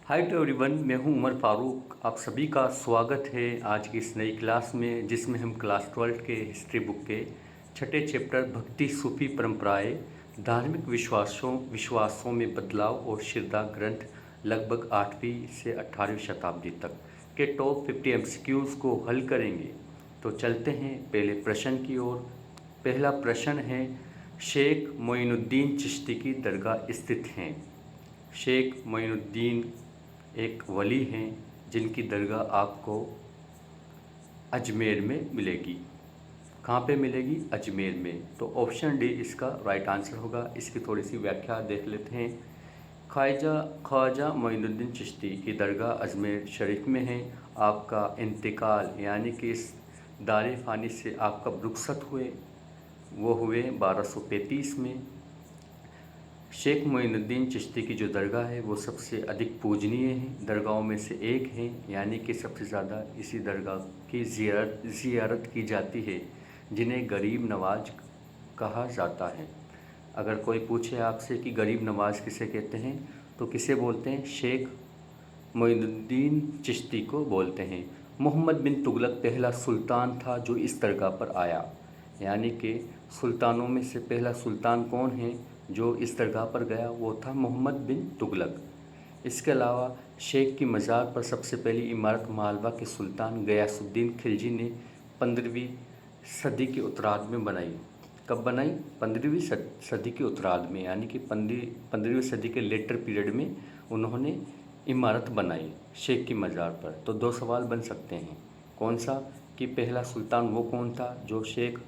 Hi to everyone, मैं हूं उमर फारूक। आप सभी का स्वागत है आज की इस नई क्लास में, जिसमें हम क्लास 12 के हिस्ट्री बुक के छठे चैप्टर भक्ति सूफी परंपराएं, धार्मिक विश्वासों में बदलाव और शिरदा ग्रंथ लगभग 8वीं से 18वीं शताब्दी तक के टॉप 50 एमसीक्यूज़ को हल करेंगे। तो चलते हैं पहले प्रश्न की ओर। पहला प्रश्न है, शेख मोइनुद्दीन चिश्ती की दरगाह स्थित हैं। शेख मोइनुद्दीन एक वली हैं जिनकी दरगाह आपको अजमेर में मिलेगी। कहाँ पे मिलेगी? अजमेर में। तो ऑप्शन डी इसका राइट आंसर होगा। इसकी थोड़ी सी व्याख्या देख लेते हैं। ख्वाजा मोइनुद्दीन चिश्ती की दरगाह अजमेर शरीफ में है। आपका इंतकाल यानी कि इस दारे फ़ानी से आप कब रुखसत हुए? वो हुए 1235 में। शेख मोइनुद्दीन चिश्ती की जो दरगाह है वो सबसे अधिक पूजनीय है, दरगाहों में से एक है, यानी कि सबसे ज़्यादा इसी दरगाह की ज़ियारत की जाती है, जिन्हें गरीब नवाज कहा जाता है। अगर कोई पूछे आपसे कि गरीब नवाज किसे कहते हैं, तो किसे बोलते हैं? शेख मोइनुद्दीन चिश्ती को बोलते हैं। मोहम्मद बिन तुगलक पहला सुल्तान था जो इस दरगाह पर आया, यानी कि सुल्तानों में से पहला सुल्तान कौन है जो इस दरगाह पर गया? वो था मोहम्मद बिन तुगलक। इसके अलावा शेख की मज़ार पर सबसे पहली इमारत मालवा के सुल्तान गयासुद्दीन खिलजी ने 15वीं सदी के उत्तरार्ध में बनाई। कब बनाई? 15वीं सदी के उत्तरार्ध में, यानी कि 15वीं सदी के लेटर पीरियड में उन्होंने इमारत बनाई शेख की मज़ार पर। तो दो सवाल बन सकते हैं। कौन सा? कि पहला सुल्तान वो कौन था जो शेख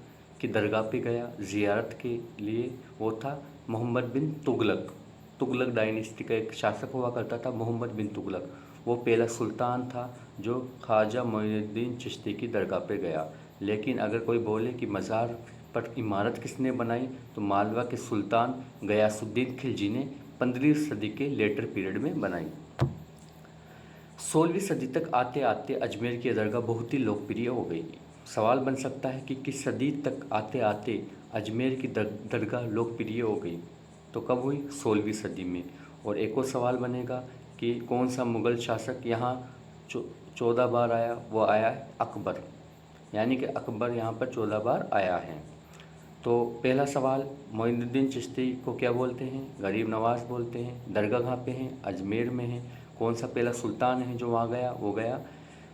की दरगाह पे गया ज़ियारत के लिए? वो था मोहम्मद बिन तुगलक। तुगलक डायनेस्टी का एक शासक हुआ करता था मोहम्मद बिन तुगलक। वो पहला सुल्तान था जो ख्वाजा मोइनुद्दीन चिश्ती की दरगाह पे गया। लेकिन अगर कोई बोले कि मज़ार पर इमारत किसने बनाई, तो मालवा के सुल्तान गयासुद्दीन खिलजी ने 15वीं सदी के लेटर पीरियड में बनाई। 16वीं सदी तक आते आते अजमेर की दरगाह बहुत ही लोकप्रिय हो गई। सवाल बन सकता है कि किस सदी तक आते आते अजमेर की दरगाह लोकप्रिय हो गई? तो कब हुई? 16वीं सदी में। और एक और सवाल बनेगा कि कौन सा मुग़ल शासक यहाँ 14 बार आया? वो आया है अकबर, यानी कि अकबर यहाँ पर 14 बार आया है। तो पहला सवाल, मोइनुद्दीन चिश्ती को क्या बोलते हैं? गरीब नवाज बोलते हैं। दरगाह कहाँ पे है? अजमेर में है। कौन सा पहला सुल्तान है जो वहाँ गया? वो गया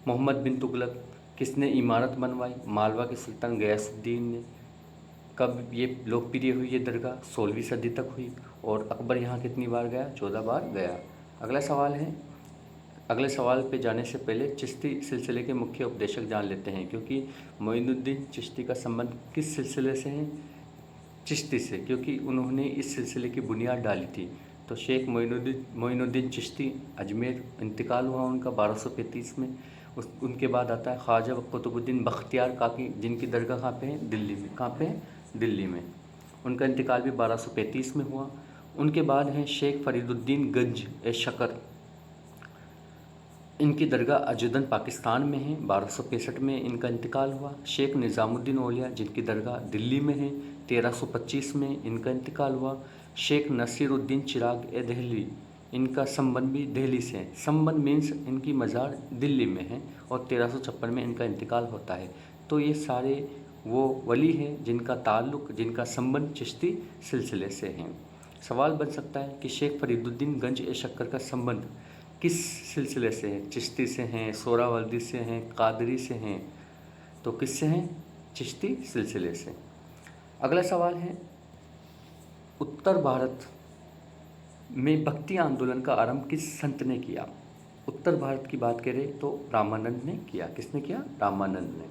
मोहम्मद बिन तुगलक। किसने इमारत बनवाई? मालवा के सुल्तान गयासुद्दीन ने। कब ये लोकप्रिय हुई ये दरगाह? 16वीं सदी तक हुई। और अकबर यहाँ कितनी बार गया? 14 बार गया। अगला सवाल है, अगले सवाल पे जाने से पहले चिश्ती सिलसिले के मुख्य उपदेशक जान लेते हैं, क्योंकि मोइनुद्दीन चिश्ती का संबंध किस सिलसिले से है? चिश्ती से, क्योंकि उन्होंने इस सिलसिले की बुनियाद डाली थी। तो शेख मोइनुद्दीन चिश्ती, अजमेर इंतकाल हुआ उनका 1235 में। उनके बाद आता है ख्वाजा कुतुबुद्दीन बख्तियार काकी, जिनकी दरगाह कहाँ पे है? दिल्ली में। कहाँ पे है? दिल्ली में। उनका इंतकाल भी 1235 में हुआ। उनके बाद हैं शेख फरीदुद्दीन गंज ए शकर, इनकी दरगाह अजूदन पाकिस्तान में है। 1265 में इनका इंतकाल हुआ। शेख निज़ामुद्दीन औलिया, जिनकी दरगाह दिल्ली में है, 1325 में इनका इंतकाल हुआ। शेख नसीरुद्दीन चिराग ए दहली, इनका संबंध भी दिल्ली से है। संबंध मीन्स इनकी मज़ार दिल्ली में है और 1356 में इनका इंतकाल होता है। तो ये सारे वो वली हैं जिनका ताल्लुक़, जिनका संबंध चिश्ती सिलसिले से हैं। सवाल बन सकता है कि शेख फरीदुद्दीन गंज ए शक्कर का संबंध किस सिलसिले से है? चिश्ती से हैं, सोहरावर्दी से हैं, कादरी से हैं? तो किससे हैं? चिश्ती सिलसिले से। अगला सवाल है, उत्तर भारत में भक्ति आंदोलन का आरंभ किस संत ने किया? उत्तर भारत की बात करें तो रामानंद ने किया। किसने किया? रामानंद ने।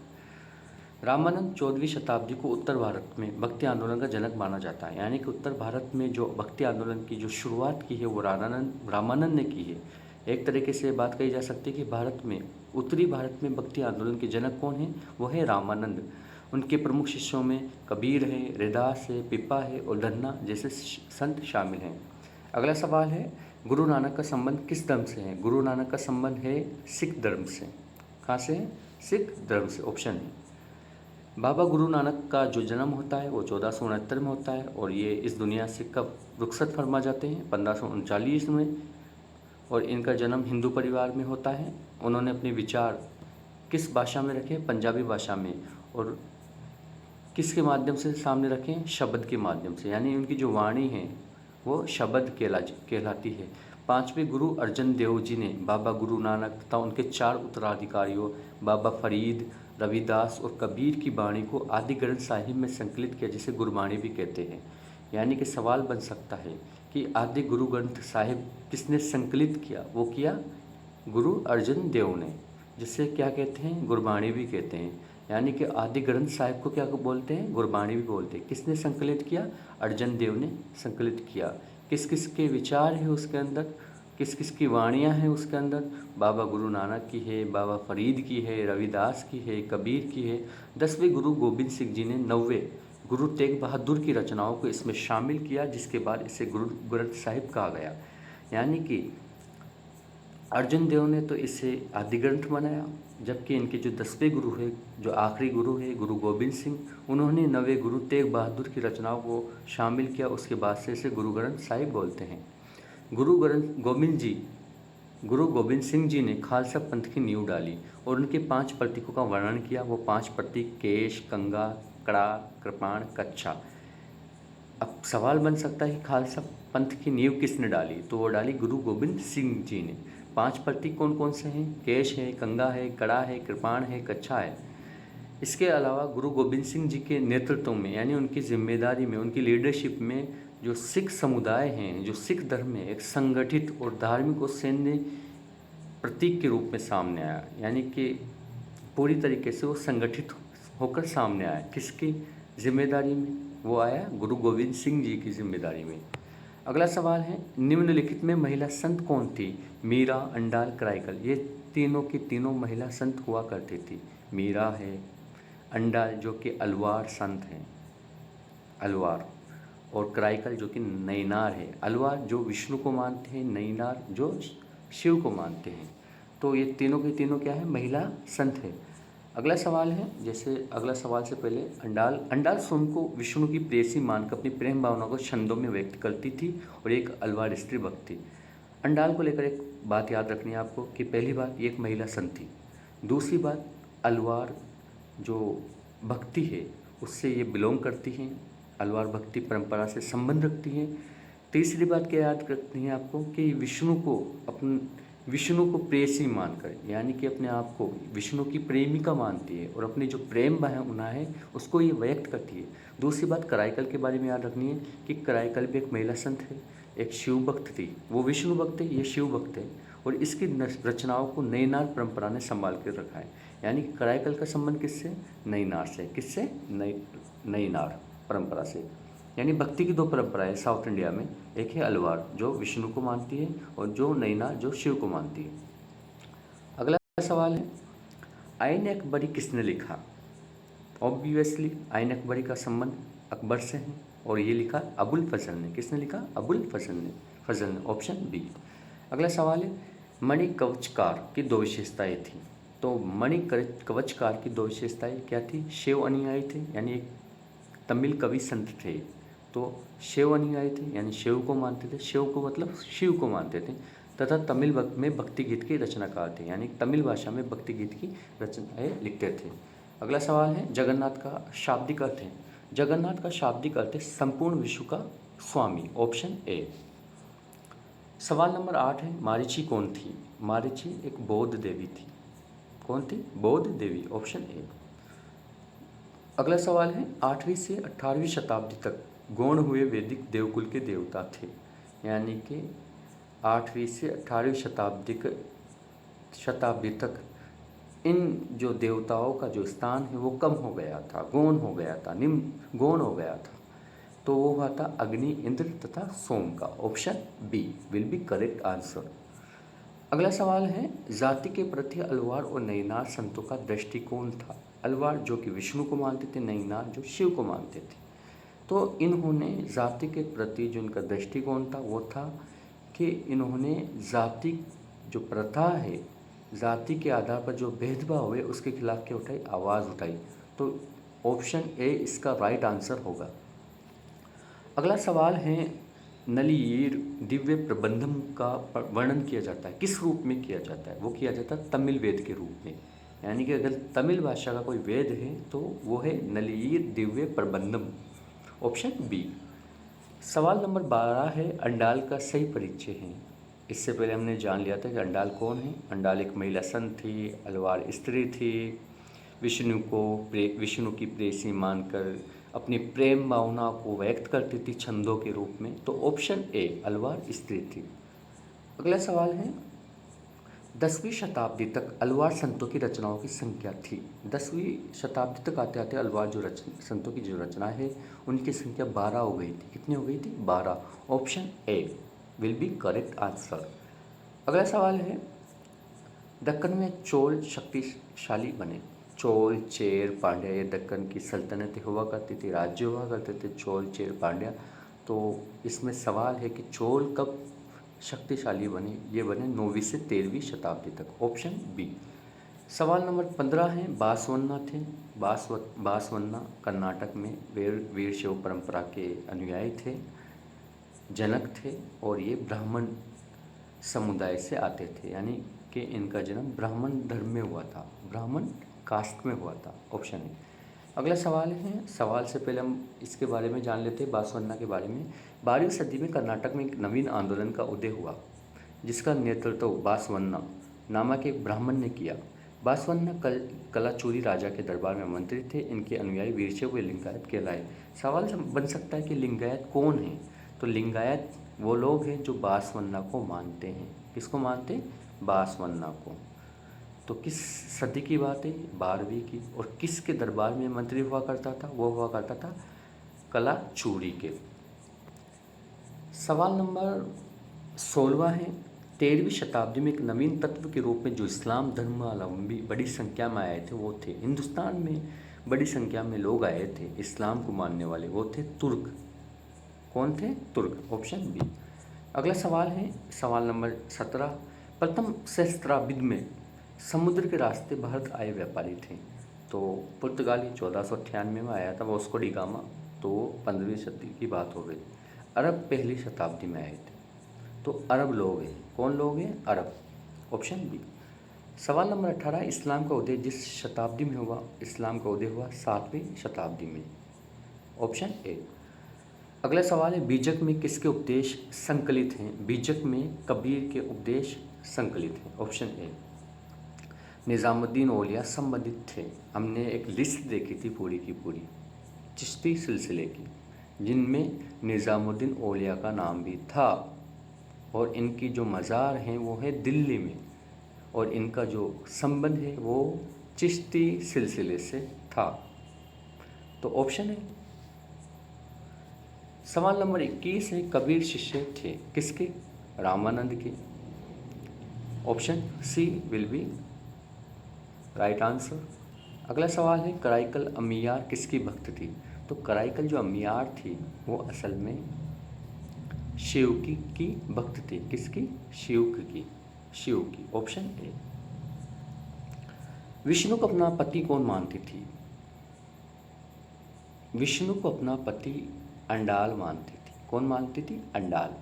रामानंद 14वीं शताब्दी को उत्तर भारत में भक्ति आंदोलन का जनक माना जाता है, यानी कि उत्तर भारत में जो भक्ति आंदोलन की जो शुरुआत की है वो रामानंद ने की है। एक तरीके से बात कही जा सकती है कि भारत में, उत्तरी भारत में भक्ति आंदोलन के जनक कौन है? वो है रामानंद। उनके प्रमुख शिष्यों में कबीर है, रैदास है, पिपा है और धन्ना जैसे संत शामिल हैं। अगला सवाल है, गुरु नानक का संबंध किस धर्म से है? गुरु नानक का संबंध है सिख धर्म से। कहाँ से है? सिख धर्म से। ऑप्शन है। बाबा गुरु नानक का जो जन्म होता है वो 1469 में होता है और ये इस दुनिया से कब रुखसत फरमा जाते हैं? 1539 में। और इनका जन्म हिंदू परिवार में होता है। उन्होंने अपने विचार किस भाषा में रखे? पंजाबी भाषा में। और किसके माध्यम से सामने रखें? शब्द के माध्यम से, यानी उनकी जो वाणी है वो शब्द कहलाती है। पांचवें गुरु अर्जन देव जी ने बाबा गुरु नानक तथा उनके 4 उत्तराधिकारियों बाबा फरीद, रविदास और कबीर की वाणी को आदि ग्रंथ साहिब में संकलित किया, जिसे गुरबाणी भी कहते हैं। यानी कि सवाल बन सकता है कि आदि गुरु ग्रंथ साहिब किसने संकलित किया? वो किया गुरु अर्जन देव ने, जिसे क्या कहते हैं? गुरबाणी भी कहते हैं। यानी कि आदि ग्रंथ साहिब को क्या बोलते हैं? गुरबाणी भी बोलते हैं। किसने संकलित किया? अर्जन देव ने संकलित किया। किस किस के विचार है उसके अंदर? किस किस की वाणियाँ हैं उसके अंदर? बाबा गुरु नानक की है, बाबा फरीद की है, रविदास की है, कबीर की है। 10वें गुरु गोबिंद सिंह जी ने 9वें गुरु तेग बहादुर की रचनाओं को इसमें शामिल किया, जिसके बाद इसे गुरु ग्रंथ साहिब कहा गया। यानी कि अर्जुन देव ने तो इसे आदि ग्रंथ बनाया, जबकि इनके जो 10वें गुरु है, जो आखिरी गुरु है गुरु गोबिंद सिंह, उन्होंने 9वें गुरु तेग बहादुर की रचनाओं को शामिल किया। उसके बाद से इसे गुरु ग्रंथ साहिब बोलते हैं। गुरु गोबिंद सिंह जी ने खालसा पंथ की नींव डाली और उनके 5 प्रतीकों का वर्णन किया। वो 5 प्रतीक केश, कंगा, कड़ा, कृपाण, कच्छा। अब सवाल बन सकता है कि खालसा पंथ की नींव किसने डाली? तो वो डाली गुरु गोबिंद सिंह जी ने। 5 प्रतीक कौन कौन से हैं? केश है, कंगा है, कड़ा है, कृपाण है, कच्छा है। इसके अलावा गुरु गोबिंद सिंह जी के नेतृत्व में, यानी उनकी जिम्मेदारी में, उनकी लीडरशिप में जो सिख समुदाय हैं, जो सिख धर्म में एक संगठित और धार्मिक और सैन्य प्रतीक के रूप में सामने आया। यानी कि पूरी तरीके से वो संगठित होकर सामने आया। किसकी जिम्मेदारी में वो आया? गुरु गोविंद सिंह जी की जिम्मेदारी में। अगला सवाल है, निम्नलिखित में महिला संत कौन थी? मीरा, अंडाल, कराईकल। ये तीनों की तीनों महिला संत हुआ करती थी। मीरा है, अंडाल जो कि अलवार संत हैं, अलवार, और कराईकल जो कि नैनार है। अलवार जो विष्णु को मानते हैं, नैनार जो शिव को मानते हैं। तो ये तीनों के तीनों क्या है? महिला संत है। अगला सवाल है, जैसे अगला सवाल से पहले, अंडाल स्वयं को विष्णु की प्रेयसी मानकर अपनी प्रेम भावना को छंदों में व्यक्त करती थी और एक अलवार स्त्री भक्त थी। अंडाल को लेकर एक बात याद रखनी है आपको कि पहली बात, ये एक महिला संत थी। दूसरी बात, अलवार जो भक्ति है उससे ये बिलोंग करती हैं, अलवार भक्ति परंपरा से संबंध रखती हैं। तीसरी बात क्या याद रखनी है आपको कि विष्णु को प्रेयसी मानकर, यानी कि अपने आप को विष्णु की प्रेमिका मानती है और अपनी जो प्रेम भावना है उसको ये व्यक्त करती है। दूसरी बात, कराईकल के बारे में याद रखनी है कि कराईकल भी एक महिला संत है, एक शिव भक्त थी। वो विष्णु भक्त है, ये शिव भक्त है, और इसकी रचनाओं को नैनार परंपरा ने संभाल कर रखा है। यानी कि कराईकल का संबंध किससे? नैनार से। किससे? नैनार परंपरा से। यानी भक्ति की 2 परंपराएं साउथ इंडिया में, एक है अलवार जो विष्णु को मानती है और जो नैनार जो शिव को मानती है। अगला सवाल है, आईन अकबरी किसने लिखा? ऑब्वियसली आईन अकबरी का संबंध अकबर से है और ये लिखा अबुल फजल ने। किसने लिखा? अबुल फजल ने। Option b. अगला सवाल है, मणि कवचकार की 2 विशेषताएं थी। तो मणि कवचकार की 2 विशेषताएं क्या थी? शिव अनुयायी थे, यानी एक तमिल कवि संत थे, तो शिव अनुयायी थे, यानी शिव को मानते थे। शिव को मतलब शिव को मानते थे, तथा तमिल में भक्ति गीत के रचनाकार थे, यानी तमिल भाषा में भक्ति गीत की रचनाएं लिखते थे। अगला सवाल है, जगन्नाथ का शाब्दिक अर्थ है। जगन्नाथ का शाब्दिक अर्थ है संपूर्ण विश्व का स्वामी। Option A. सवाल नंबर 8 है, मारीची कौन थी? मारीची एक बौद्ध देवी थी। कौन थी? बौद्ध देवी। Option A. अगला सवाल है, 8वीं से 18वीं शताब्दी तक गौण हुए वैदिक देवकुल के देवता थे। यानी कि 8वीं से 18वीं शताब्दी तक इन जो देवताओं का जो स्थान है वो कम हो गया था, गौण हो गया था, निम्न गौण हो गया था। तो वो हुआ था अग्नि, इंद्र तथा सोम का। Option b will be correct answer. अगला सवाल है, जाति के प्रति अलवार और नैनार संतों का दृष्टिकोण था। अलवार जो कि विष्णु को मानते थे, नैनार जो शिव को मानते थे। तो इन्होंने जाति के प्रति जो इनका दृष्टिकोण था वो था कि इन्होंने जाति जो प्रथा है, जाति के आधार पर जो भेदभाव है उसके खिलाफ क्या उठाई? आवाज़ उठाई। तो ऑप्शन ए इसका राइट आंसर होगा। अगला सवाल है, नलियीर दिव्य प्रबंधम का वर्णन किया जाता है, किस रूप में किया जाता है? वो किया जाता है तमिल वेद के रूप में। यानी कि अगर तमिल भाषा का कोई वेद है तो वो है नलियीर दिव्य प्रबंधम, ऑप्शन बी। सवाल नंबर 12 है, अंडाल का सही परिचय है। इससे पहले हमने जान लिया था कि अंडाल कौन है। अंडाल एक महिला संत थी, अलवार स्त्री थी, विष्णु की प्रेयसी मानकर अपनी प्रेम भावना को व्यक्त करती थी छंदों के रूप में। तो ऑप्शन ए अलवार स्त्री थी। अगला सवाल है, 10वीं शताब्दी तक अलवार संतों की रचनाओं की संख्या थी। 10वीं शताब्दी तक आते आते अलवार जो संतों की जो रचना है उनकी संख्या 12 हो गई थी। कितनी हो गई थी? 12। Option A will be correct answer. अगला सवाल है, दक्कन में चोल शक्तिशाली बने। चोल, चेर, पांड्या ये दक्कन की सल्तनतें हुआ करती थी, राज्य हुआ करते थे चोल, चेर, पांड्या। तो इसमें सवाल है कि चोल कब शक्तिशाली बने? ये बने 9वीं से 13वीं शताब्दी तक, ऑप्शन बी। सवाल नंबर 15 है, बासवन्ना थे। बासवन्ना कर्नाटक में वीर शैव परंपरा के अनुयायी थे, जनक थे, और ये ब्राह्मण समुदाय से आते थे, यानी कि इनका जन्म ब्राह्मण धर्म में हुआ था, ब्राह्मण कास्ट में हुआ था, ऑप्शन ए। अगला सवाल है, सवाल से पहले हम इसके बारे में जान लेते हैं बासवन्ना के बारे में। 12वीं सदी में कर्नाटक में एक नवीन आंदोलन का उदय हुआ जिसका नेतृत्व बासवन्ना नामक एक ब्राह्मण ने किया। बासवन्ना कलाचूरी राजा के दरबार में आमंत्रित थे। इनके अनुयायी वीरशैव व लिंगायत कहलाए। सवाल बन सकता है कि लिंगायत कौन है? तो लिंगायत वो लोग हैं जो बासवन्ना को मानते हैं। किसको मानते हैं? बासवन्ना को। तो किस सदी की बात है? 12वीं की। और किसके दरबार में मंत्री हुआ करता था? वो हुआ करता था कलाचूरी के। सवाल नंबर 16 है, 13वीं शताब्दी में एक नवीन तत्व के रूप में जो इस्लाम धर्मावलंबी बड़ी संख्या में आए थे वो थे, हिंदुस्तान में बड़ी संख्या में लोग आए थे इस्लाम को मानने वाले, वो थे तुर्क। कौन थे? तुर्क, ऑप्शन बी। अगला सवाल है, सवाल नंबर 17, प्रथम सहस्त्राब्दी में समुद्र के रास्ते भारत आए व्यापारी थे। तो पुर्तगाली 1498 में आया था वास्को डी गामा, तो 15वीं सदी की बात हो गई। अरब पहली शताब्दी में आए थे। तो अरब लोग हैं। कौन लोग हैं? अरब, ऑप्शन बी। सवाल नंबर 18, इस्लाम का उदय जिस शताब्दी में हुआ? इस्लाम का उदय हुआ 7वीं शताब्दी में, ऑप्शन ए। अगला सवाल है, बीजक में किसके उपदेश संकलित हैं? बीजक में कबीर के उपदेश संकलित हैं, ऑप्शन ए। निज़ामुद्दीन औलिया संबंधित थे। हमने एक लिस्ट देखी थी पूरी की पूरी चिश्ती सिलसिले की, जिनमें निज़ामुद्दीन औलिया का नाम भी था, और इनकी जो मज़ार हैं वो है दिल्ली में, और इनका जो संबंध है वो चिश्ती सिलसिले से था। तो ऑप्शन है। सवाल नंबर 21 है, कबीर शिष्य थे किसके? रामानंद के, option c will be right answer. अगला सवाल है, कराईकल अम्मियार किसकी भक्त थी? तो कराईकल जो अम्मियार थी वो असल में शिव की भक्त थी। किसकी? शिव की, ऑप्शन ए। विष्णु को अपना पति कौन मानती थी? विष्णु को अपना पति अंडाल मानती थी। कौन मानती थी? Andal,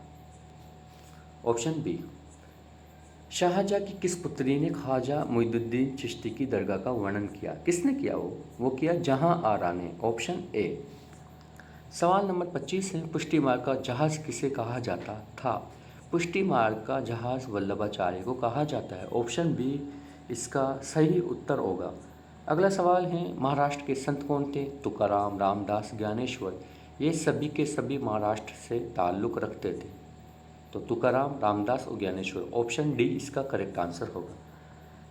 option B. शाहजहाँ की किस पुत्री ने ख्वाजा मुइनुद्दीन चिश्ती की दरगाह का वर्णन किया? किसने किया? वो किया जहाँ आरा ने, ऑप्शन ए। सवाल नंबर 25 है, पुष्टि मार्ग का जहाज किसे कहा जाता था? पुष्टि मार्ग का जहाज वल्लभाचार्य को कहा जाता है, ऑप्शन बी इसका सही उत्तर होगा। अगला सवाल है, महाराष्ट्र के संत कौन थे? तुकाराम, रामदास, ज्ञानेश्वर। ये सभी के सभी महाराष्ट्र से ताल्लुक़ रखते थे। तो तुकाराम, रामदास और ज्ञानेश्वर, ऑप्शन डी इसका करेक्ट आंसर होगा।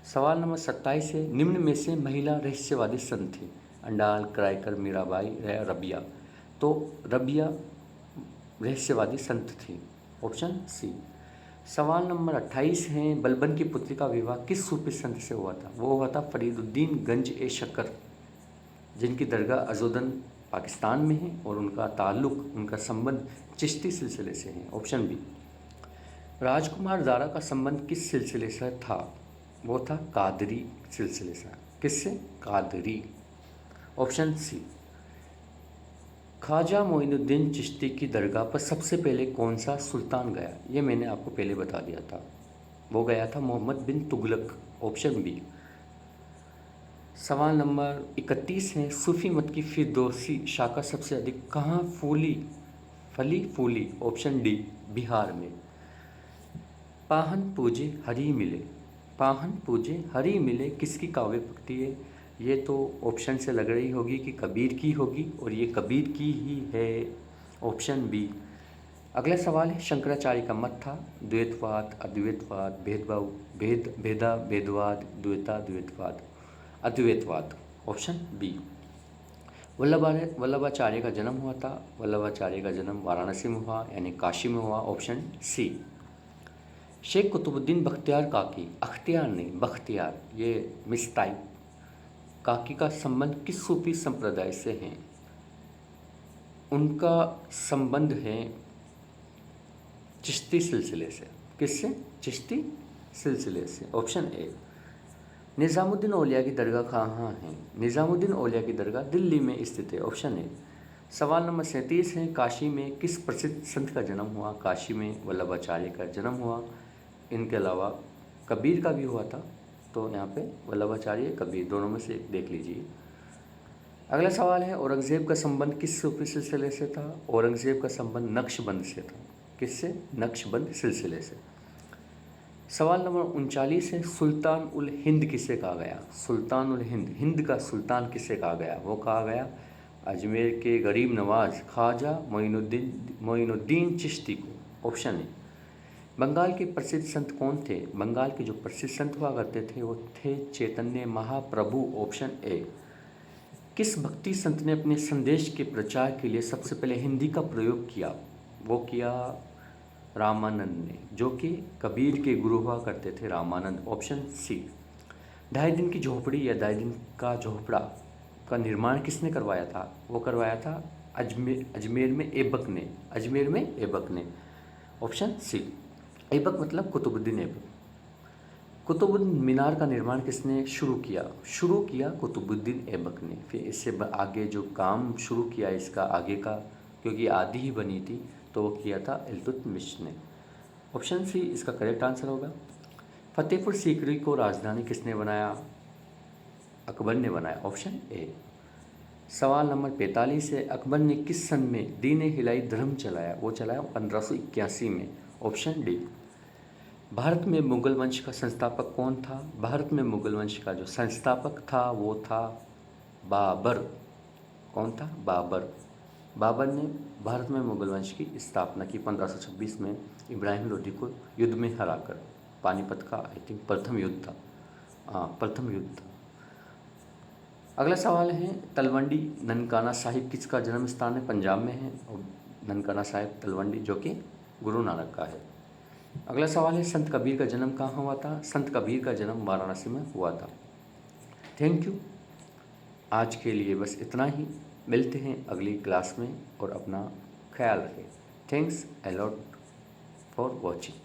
सवाल नंबर 27 है, निम्न में से महिला रहस्यवादी संत थी? अंडाल, कराईकर, मीराबाई, रबिया। तो रबिया रहस्यवादी संत थी, ऑप्शन सी। सवाल नंबर 28 है, बलबन की पुत्री का विवाह किस सूफी संत से हुआ था? वो हुआ था फरीदुद्दीन गंज ए शक्कर, जिनकी दरगाह अजोदन पाकिस्तान में है, और उनका ताल्लुक़, उनका संबंध चिश्ती सिलसिले से है, ऑप्शन बी। राजकुमार दारा का संबंध किस सिलसिले से था? वो था कादरी सिलसिले से। किससे? Qadri, option C. ख्वाजा मोइनुद्दीन चिश्ती की दरगाह पर सबसे पहले कौन सा सुल्तान गया? ये मैंने आपको पहले बता दिया था, वो गया था मोहम्मद बिन तुगलक, ऑप्शन बी। सवाल नंबर 31 है, सूफी मत की फिरदौसी शाखा सबसे अधिक कहाँ फली फूली? ऑप्शन डी, बिहार में। पाहन पूजे हरि मिले, पाहन पूजे हरि मिले किसकी काव्य पंक्ति है? ये तो ऑप्शन से लग रही होगी कि कबीर की होगी, और ये कबीर की ही है, ऑप्शन बी। अगला सवाल है, शंकराचार्य का मत था द्वैतवाद, अद्वैतवाद, भेदवाद, द्वैतवाद, अद्वैतवाद, ऑप्शन बी। वल्लभाचार्य का जन्म हुआ था, वल्लभाचार्य का जन्म वाराणसी में हुआ, यानी काशी में हुआ, ऑप्शन सी। शेख कुतुबुद्दीन बख्तियार काकी, अख्तियार नहीं बख्तियार, ये मिस टाइप, काकी का संबंध किस सूफी संप्रदाय से है? उनका संबंध है चिश्ती सिलसिले से। किससे? चिश्ती सिलसिले से, ऑप्शन ए। निज़ामुद्दीन औलिया की दरगाह कहाँ है? निज़ामुद्दीन औलिया की दरगाह दिल्ली में स्थित है, ऑप्शन ए। सवाल नंबर 37 है, काशी में किस प्रसिद्ध संत का जन्म हुआ? काशी में वल्लभाचार्य का जन्म हुआ, इनके अलावा कबीर का भी हुआ था, तो यहाँ पे वल्लभाचार्य कबीर दोनों में से एक देख लीजिए। अगला सवाल है, औरंगज़ेब का संबंध किस सूफी सिलसिले से था? औरंगज़ेब का संबंध नक्शबंद से था। किससे? नक्शबंद सिलसिले से। सवाल नंबर 39 है, सुल्तान उल हिंद किसे कहा गया? सुल्तान उल हिंद, हिंद का सुल्तान किसे कहा गया? वो कहा गया अजमेर के गरीब नवाज ख्वाजा मोइनुद्दीन चिश्ती को, ऑप्शन है। बंगाल के प्रसिद्ध संत कौन थे? बंगाल के जो प्रसिद्ध संत हुआ करते थे वो थे चैतन्य महाप्रभु, ऑप्शन ए। किस भक्ति संत ने अपने संदेश के प्रचार के लिए सबसे पहले हिंदी का प्रयोग किया? वो किया रामानंद ने, जो कि कबीर के गुरु हुआ करते थे, रामानंद, ऑप्शन सी। 2.5 दिन की झोपड़ी या 2.5 दिन का झोपड़ा का निर्माण किसने करवाया था? वो करवाया था अजमेर में ऐबक ने, अजमेर में ऐबक ने, ऑप्शन सी। ऐबक मतलब कुतुबुद्दीन ऐबक। कुतुबुद्दीन मीनार का निर्माण किसने शुरू किया कुतुबुद्दीन ऐबक ने। फिर इससे आगे जो काम शुरू किया इसका आगे का, क्योंकि आधी ही बनी थी, तो वो किया था इल्तुतमिश ने, ऑप्शन सी इसका करेक्ट आंसर होगा। फतेहपुर सीकरी को राजधानी किसने बनाया? अकबर ने बनाया, ऑप्शन ए। सवाल नंबर 45 है, अकबर ने किस सन में दीन हिलाई धर्म चलाया? वो चलाया 1581 में, ऑप्शन डी। भारत में मुगल वंश का संस्थापक कौन था? भारत में मुगल वंश का जो संस्थापक था वो था बाबर। कौन था? बाबर। बाबर ने भारत में मुगल वंश की स्थापना की 1526 में, इब्राहिम लोदी को युद्ध में हराकर। पानीपत का आई थिंक प्रथम युद्ध था, प्रथम युद्ध था। अगला सवाल है, तलवंडी ननकाना साहिब किसका जन्म स्थान है? पंजाब में है, और ननकाना साहिब तलवंडी जो कि गुरु नानक का है। अगला सवाल है, संत कबीर का जन्म कहाँ हुआ था? संत कबीर का जन्म वाराणसी में हुआ था। थैंक यू, आज के लिए बस इतना ही। मिलते हैं अगली क्लास में, और अपना ख्याल रखें। Thanks a lot for watching.